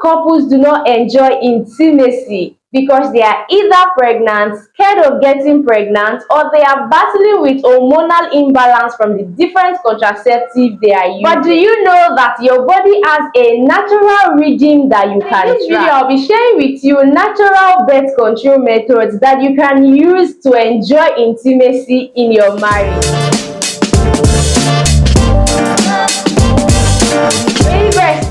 couples do not enjoy intimacy because they are either pregnant, scared of getting pregnant, or they are battling with hormonal imbalance from the different contraceptives they are using. But do you know that your body has a natural rhythm that you can In this video, I'll be sharing with you natural birth control methods that you can use to enjoy intimacy in your marriage.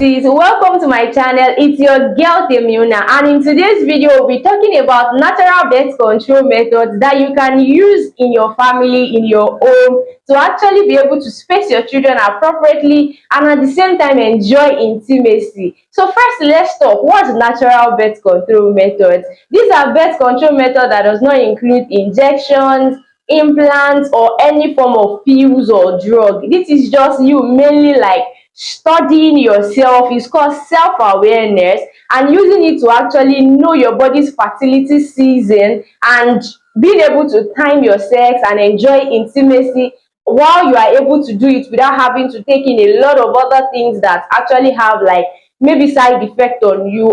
Welcome to my channel. It's your girl Temuna, and in today's video we'll be talking about natural birth control methods that you can use in your family, in your home, to actually be able to space your children appropriately and at the same time enjoy intimacy. So first, let's talk what's natural birth control methods. These are birth control methods that does not include injections, implants, or any form of pills or drug. This is just you mainly like studying yourself. It's called self-awareness, and using it to actually know your body's fertility season and being able to time your sex and enjoy intimacy while you are able to do it without having to take in a lot of other things that actually have like maybe side effect on you,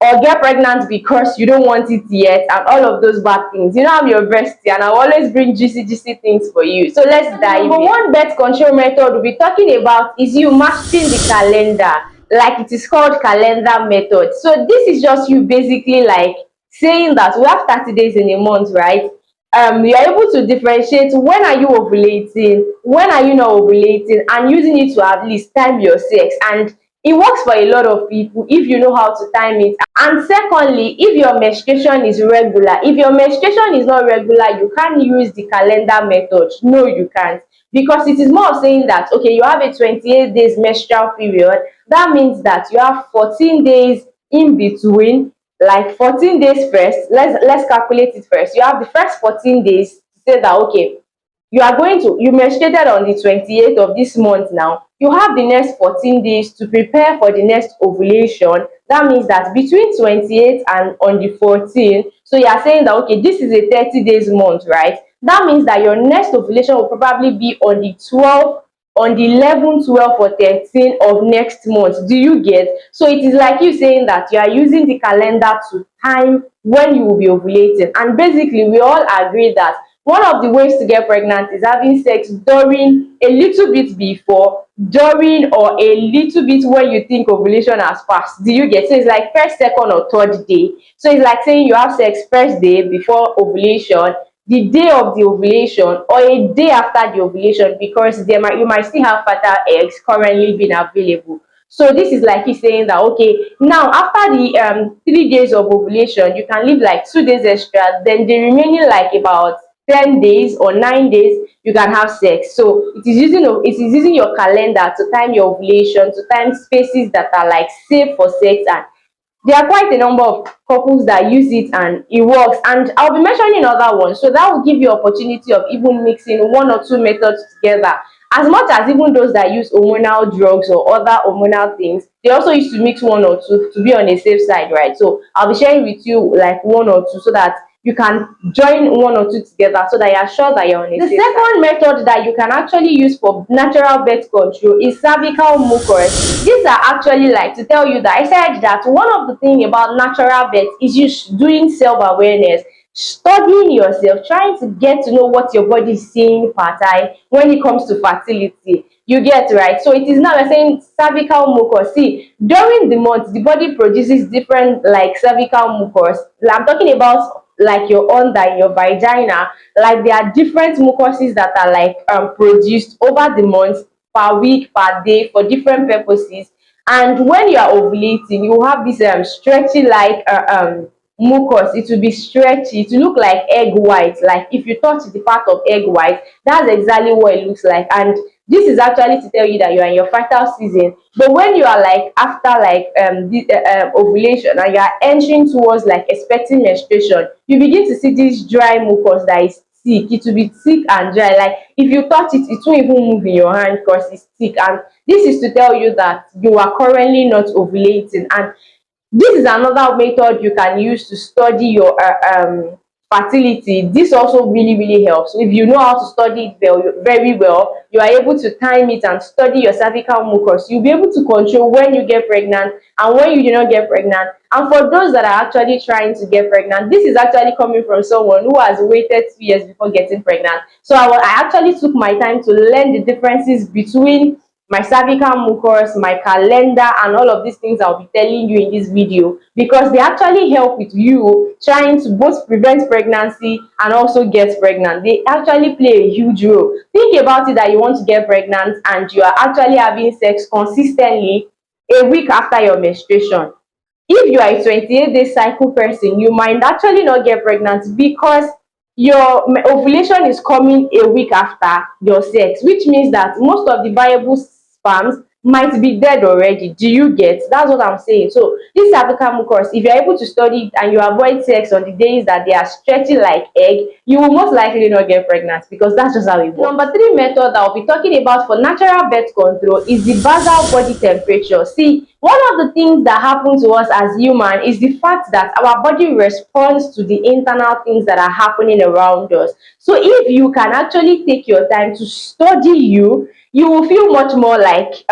or get pregnant because you don't want it yet, and all of those bad things. You know, I'm your bestie and I always bring juicy things for you. So let's dive in. Number one birth control method we'll be talking about is you matching the calendar, like it is called calendar method. So this is just you basically like saying that we have 30 days in a month, right? You are able to differentiate when are you ovulating, when are you not ovulating, and using it to at least time your sex. And it works for a lot of people if you know how to time it. And secondly, if your menstruation is regular. If your menstruation is not regular, you can't use the calendar method. No, you can't. Because it is more of saying that, okay, you have a 28 days menstrual period. That means that you have 14 days in between, like 14 days first. Let's calculate it first. You have the first 14 days to say that, okay, you menstruated on the 28th of this month. Now you have the next 14 days to prepare for the next ovulation. That means that between 28th and on the 14th, so you are saying that, okay, this is a 30 days month, right? That means that your next ovulation will probably be on the 12th, on the 11th, 12th, or 13th of next month. Do you get? So it is like you saying that you are using the calendar to time when you will be ovulating. And basically we all agree that one of the ways to get pregnant is having sex during, a little bit before, during, or a little bit when you think ovulation has passed. Do you get? So it's like first, second, or third day. So it's like saying you have sex first day before ovulation, the day of the ovulation, or a day after the ovulation, because you might still have fertile eggs currently being available. So this is like he's saying that, okay, now after the 3 days of ovulation, you can leave like 2 days extra, then the remaining like about 10 days or 9 days you can have sex. So it is using your calendar to time your ovulation, to time spaces that are like safe for sex. And there are quite a number of couples that use it and it works, and I'll be mentioning other ones, so that will give you opportunity of even mixing one or two methods together. As much as even those that use hormonal drugs or other hormonal things, they also used to mix one or two to be on a safe side, right? So I'll be sharing with you like one or two so that you can join one or two together so that you are sure that you're on a safe side. The second method that you can actually use for natural birth control is cervical mucus. These are actually like to tell you that I said that one of the things about natural birth is you doing self-awareness, studying yourself, trying to get to know what your body is saying fertile when it comes to fertility. You get, right? So it is now we're saying cervical mucus. See, during the month the body produces different like cervical mucus. I'm talking about like your under, your vagina. Like there are different mucuses that are like produced over the month, per week, per day, for different purposes. And when you are ovulating, you have this stretchy like mucus. It will be stretchy, it will look like egg white. Like if you touch the part of egg white, that's exactly what it looks like. And this is actually to tell you that you are in your fertile season. But when you are like after like ovulation and you are entering towards like expecting menstruation, you begin to see this dry mucus that is thick. It will be thick and dry. Like if you touch it, it won't even move in your hand because it's thick. And this is to tell you that you are currently not ovulating. And this is another method you can use to study your fertility, this also really helps. If you know how to study it very well, you are able to time it and study your cervical mucus. You'll be able to control when you get pregnant and when you do not get pregnant. And for those that are actually trying to get pregnant, this is actually coming from someone who has waited 2 years before getting pregnant. So I actually took my time to learn the differences between my cervical mucus, my calendar, and all of these things I'll be telling you in this video, because they actually help with you trying to both prevent pregnancy and also get pregnant. They actually play a huge role. Think about it, that you want to get pregnant and you are actually having sex consistently a week after your menstruation. If you are a 28-day cycle person, you might actually not get pregnant because your ovulation is coming a week after your sex, which means that most of the viable sperms might be dead already. Do you get? That's what I'm saying. So this cervical mucus, if you're able to study it and you avoid sex on the days that they are stretching like egg, you will most likely not get pregnant, because that's just how it works. Number 3 method that I'll be talking about for natural birth control is the basal body temperature. See, one of the things that happen to us as human is the fact that our body responds to the internal things that are happening around us. So if you can actually take your time to study you will feel much more like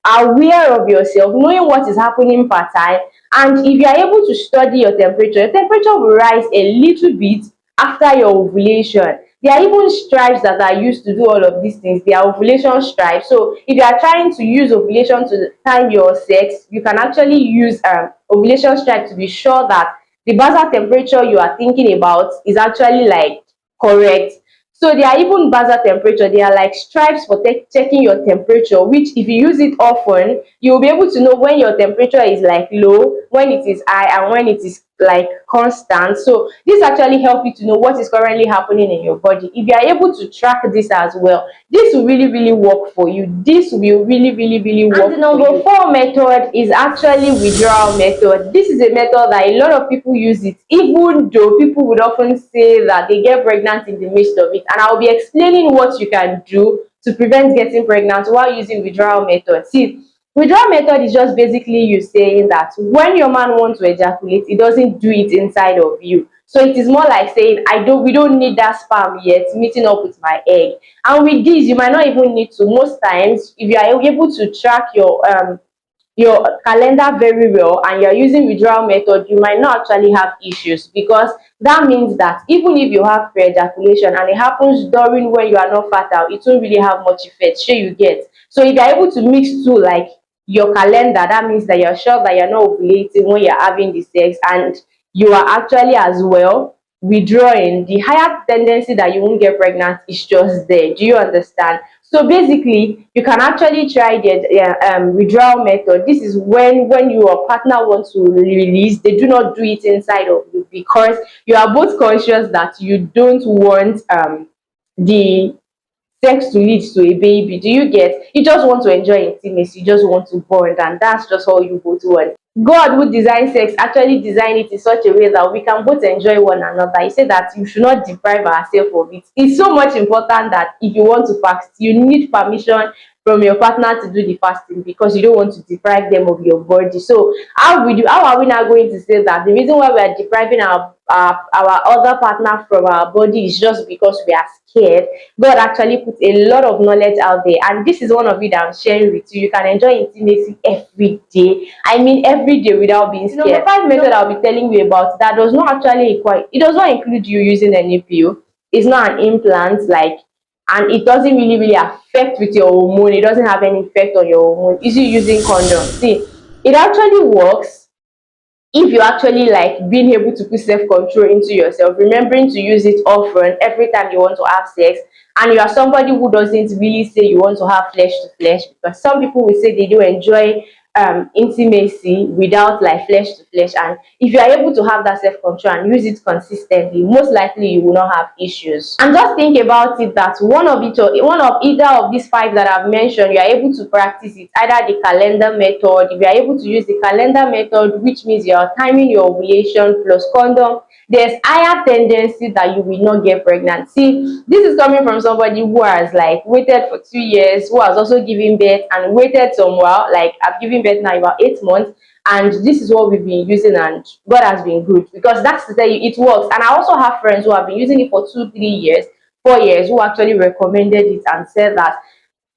aware of yourself, knowing what is happening per time. And if you are able to study your temperature will rise a little bit after your ovulation. There are even stripes that are used to do all of these things. They are ovulation stripes. So if you are trying to use ovulation to time your sex, you can actually use ovulation stripe to be sure that the basal temperature you are thinking about is actually like correct. So there are even basal temperature. They are like stripes for checking your temperature, which if you use it often, you will be able to know when your temperature is like low, when it is high, and when it is like constant. So this actually help you to know what is currently happening in your body. If you are able to track this as well, this will really work for you. This will really work. And the number 4 method is actually withdrawal method. This is a method that a lot of people use it, even though people would often say that they get pregnant in the midst of it. And I'll be explaining what you can do to prevent getting pregnant while using withdrawal method. See, withdrawal method is just basically you saying that when your man wants to ejaculate, he doesn't do it inside of you. So it is more like saying, we don't need that sperm yet meeting up with my egg. And with this, you might not even need to. Most times, if you are able to track your calendar very well and you're using withdrawal method, you might not actually have issues, because that means that even if you have pre-ejaculation and it happens during when you are not fertile, it won't really have much effect. Sure, you get? So if you're able to mix two, like your calendar, that means that you're sure that you're not ovulating when you're having the sex, and you are actually as well withdrawing, the higher tendency that you won't get pregnant is just there. Do you understand? So basically, you can actually try the withdrawal method. This is when your partner wants to release, they do not do it inside of you, because you are both conscious that you don't want the sex to lead to a baby. Do you get? You just want to enjoy intimacy, you just want to bond, and that's just all you both want. God, who designed sex, actually designed it in such a way that we can both enjoy one another. He said that you should not deprive ourselves of it. It's so much important that if you want to fast, you need permission from your partner to do the fasting, because you don't want to deprive them of your body. So how are we now going to say that the reason why we are depriving our other partner from our body is just because we are scared? God actually put a lot of knowledge out there, and this is one of it that I'm sharing with you. You can enjoy intimacy every day. I mean every day, without being scared. Number 5 method I'll be telling you about that does not actually it does not include you using any pill. It's not an implant, like, and it doesn't really affect with your hormone. It doesn't have any effect on your hormone. Is you using condom? See, it actually works if you actually like being able to put self-control into yourself, remembering to use it often every time you want to have sex, and you are somebody who doesn't really say you want to have flesh to flesh, because some people will say they do enjoy intimacy without like flesh to flesh. And if you are able to have that self-control and use it consistently, most likely you will not have issues. And just think about it, that one of either of these 5 that I've mentioned, you are able to practice it, either the calendar method. If you are able to use the calendar method, which means you are timing your ovulation plus condom, there's higher tendency that you will not get pregnant. See, this is coming from somebody who has like waited for 2 years, who has also given birth and waited some while. Like I've given birth now about 8 months, and this is what we've been using, and God has been good, because that's to tell you it works. And I also have friends who have been using it for 2 3 years, 4 years, who actually recommended it and said that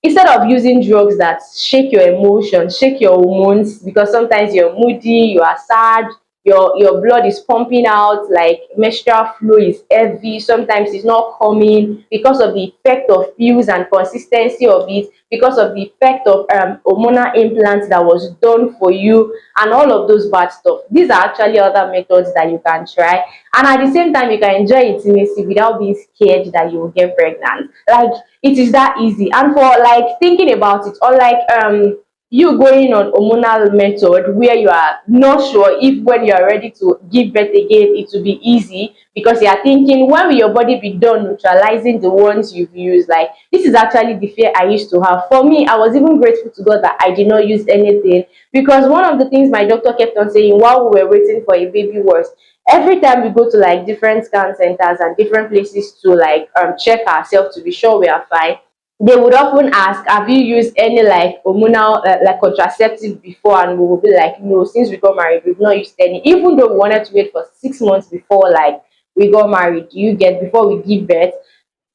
instead of using drugs that shake your emotions, shake your hormones, because sometimes you're moody, you are sad, your blood is pumping out, like menstrual flow is heavy, sometimes it's not coming because of the effect of pills and consistency of it, because of the effect of hormonal implants that was done for you, and all of those bad stuff. These are actually other methods that you can try, and at the same time you can enjoy intimacy without being scared that you will get pregnant. Like, it is that easy. And for like thinking about it, unlike you going on hormonal method where you are not sure if when you are ready to give birth again it will be easy, because you are thinking, when will your body be done neutralizing the ones you've used? Like, this is actually the fear I used to have. For me, I was even grateful to God that I did not use anything, because one of the things my doctor kept on saying while we were waiting for a baby was, every time we go to like different scan centers and different places to like check ourselves to be sure we are fine, they would often ask, have you used any like hormonal like contraceptive before? And we will be like, no, since we got married we've not used any, even though we wanted to wait for 6 months before like we got married, you get, before we give birth.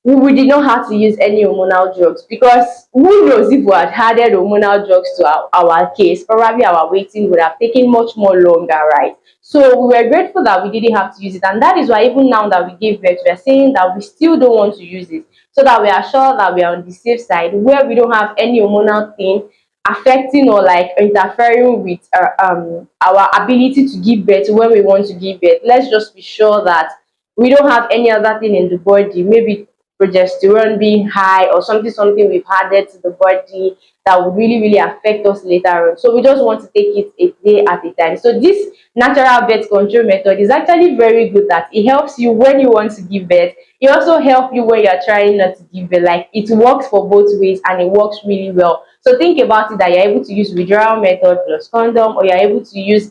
We did not have to use any hormonal drugs, because who knows, if we had added hormonal drugs to our case, probably our waiting would have taken much more longer, right? So we were grateful that we didn't have to use it, and that is why even now that we gave birth, we are saying that we still don't want to use it, so that we are sure that we are on the safe side, where we don't have any hormonal thing affecting or like interfering with our ability to give birth when we want to give birth. Let's just be sure that we don't have any other thing in the body, maybe progesterone being high or something we've added to the body that would really affect us later on. So we just want to take it a day at a time. So this natural birth control method is actually very good, that it helps you when you want to give birth. It also helps you when you're trying not to give birth. Like, it works for both ways and it works really well. So think about it, that you're able to use withdrawal method plus condom, or you're able to use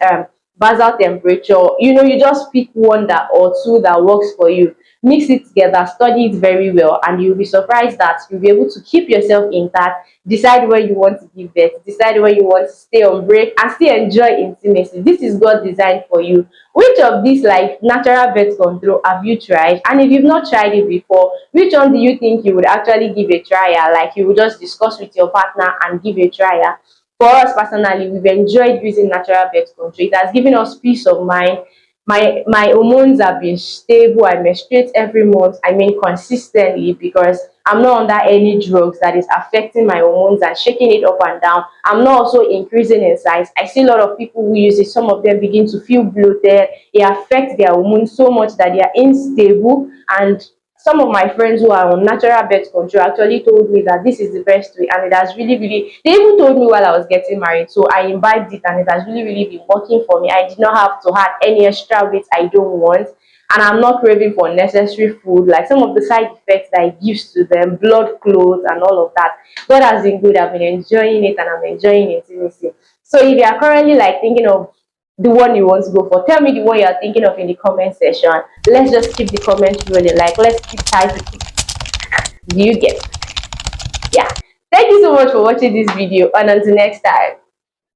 basal temperature. You just pick one that or two that works for you, mix it together, study it very well, and you'll be surprised that you'll be able to keep yourself intact, decide when you want to give birth, decide when you want to stay on break, and still enjoy intimacy. This is God designed for you. Which of these like natural birth control have you tried? And if you've not tried it before, which one do you think you would actually give a trial? Like, you would just discuss with your partner and give a trial. For us personally, we've enjoyed using natural birth control. It has given us peace of mind. My hormones have been stable. I menstruate every month, I mean consistently, because I'm not under any drugs that is affecting my hormones and shaking it up and down. I'm not also increasing in size. I see a lot of people who use it, some of them begin to feel bloated. It affects their hormones so much that they are unstable. And some of my friends who are on natural birth control actually told me that this is the best way, and it has really, they even told me while I was getting married. So I imbibed it, and it has really been working for me. I did not have to add any extra weight I don't want, and I'm not craving for unnecessary food, like some of the side effects that it gives to them, blood clots and all of that. God has been good. I've been enjoying it, and I'm enjoying intimacy. So if you are currently like thinking of the one you want to go for, tell me the one you are thinking of in the comment section. Let's just keep the comments rolling. Like, let's keep typing. Do you get? Yeah. Thank you so much for watching this video, and until next time.